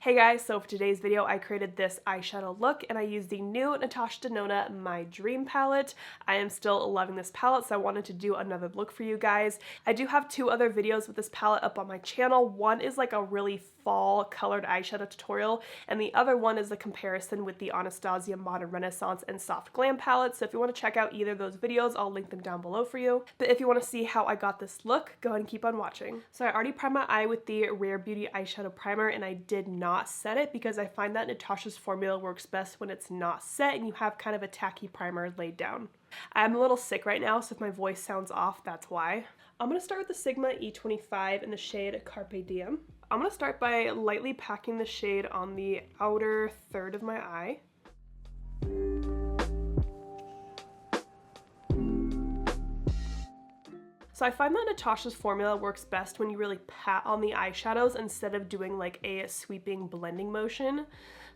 Hey guys, so for today's video I created this eyeshadow look and I used the new Natasha Denona My Dream palette. I am still loving this palette, so I wanted to do another look for you guys. I do have two other videos with this palette up on my channel. One is like a really fall colored eyeshadow tutorial and the other one is a comparison with the Anastasia Modern Renaissance and Soft Glam palettes. So if you want to check out either of those videos, I'll link them down below for you. But if you want to see how I got this look, go ahead and keep on watching. So I already primed my eye with the Rare Beauty eyeshadow primer and I did not set it because I find that Natasha's formula works best when it's not set and you have kind of a tacky primer laid down. I'm a little sick right now, so if my voice sounds off, that's why. I'm going to start with the Sigma E25 in the shade Carpe Diem. I'm going to start by lightly packing the shade on the outer third of my eye. So I find that Natasha's formula works best when you really pat on the eyeshadows instead of doing like a sweeping blending motion.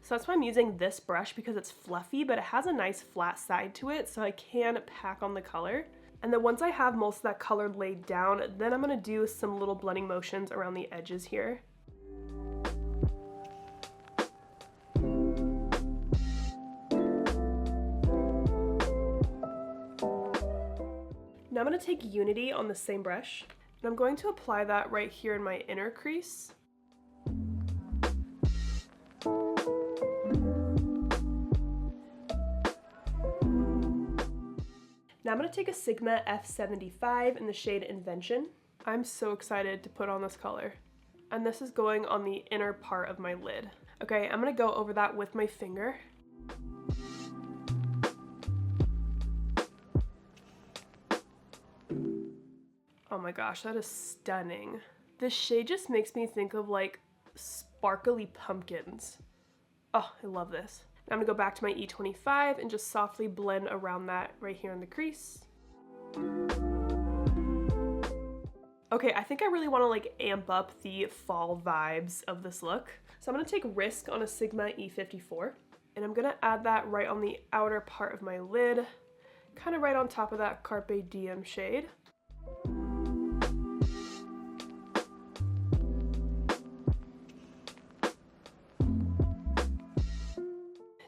So that's why I'm using this brush, because it's fluffy but it has a nice flat side to it, so I can pack on the color. And then once I have most of that color laid down, then I'm going to do some little blending motions around the edges here. Now I'm going to take Unity on the same brush, and I'm going to apply that right here in my inner crease. Now I'm going to take a Sigma F75 in the shade Invention. I'm so excited to put on this color. And this is going on the inner part of my lid. Okay, I'm going to go over that with my finger. Oh my gosh, that is stunning. This shade just makes me think of like sparkly pumpkins. Oh, I love this. I'm gonna go back to my E25 and just softly blend around that right here in the crease. Okay, I think I really wanna like amp up the fall vibes of this look. So I'm gonna take Risk on a Sigma E54 and I'm gonna add that right on the outer part of my lid, kind of right on top of that Carpe Diem shade.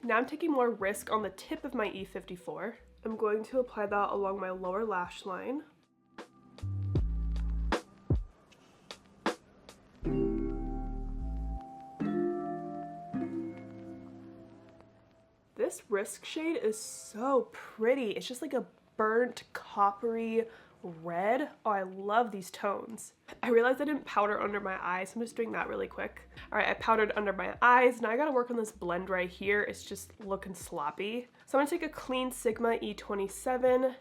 Now I'm taking more Risk on the tip of my E54. I'm going to apply that along my lower lash line. This Risk shade is so pretty. It's just like a burnt coppery red. Oh, I love these tones. I realized I didn't powder under my eyes, so I'm just doing that really quick. All right, I powdered under my eyes. Now I gotta work on this blend right here. It's just looking sloppy. So I'm gonna take a clean Sigma E27, and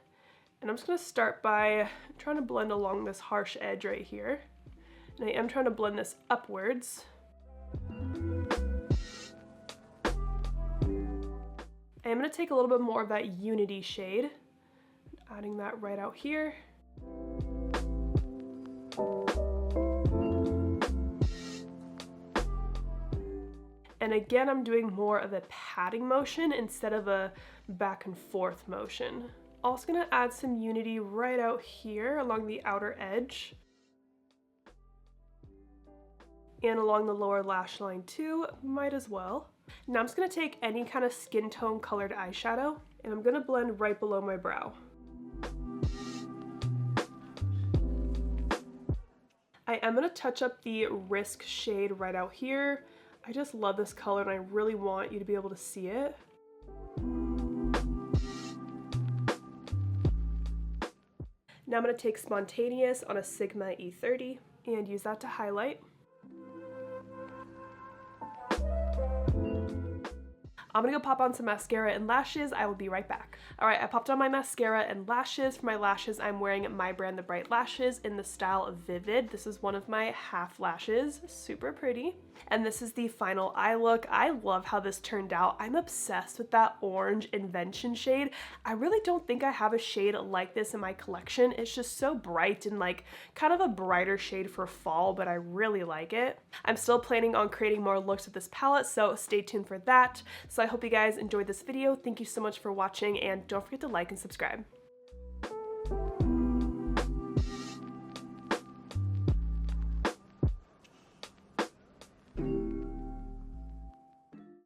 I'm just gonna start by trying to blend along this harsh edge right here. And I am trying to blend this upwards. I am gonna take a little bit more of that Unity shade, adding that right out here. And again, I'm doing more of a patting motion instead of a back and forth motion. Also gonna add some Unity right out here along the outer edge. And along the lower lash line too, might as well. Now I'm just gonna take any kind of skin tone colored eyeshadow and I'm gonna blend right below my brow. I am going to touch up the Risk shade right out here. I just love this color and I really want you to be able to see it. Now I'm going to take Spontaneous on a Sigma E30 and use that to highlight. I'm gonna go pop on some mascara and lashes. I will be right back. All right, I popped on my mascara and lashes. For my lashes, I'm wearing My Brand The Bright Lashes in the style of Vivid. This is one of my half lashes, super pretty. And this is the final eye look. I love how this turned out. I'm obsessed with that orange Invention shade. I really don't think I have a shade like this in my collection. It's just so bright and like kind of a brighter shade for fall, but I really like it. I'm still planning on creating more looks with this palette, so stay tuned for that. So I hope you guys enjoyed this video. Thank you so much for watching and don't forget to like and subscribe.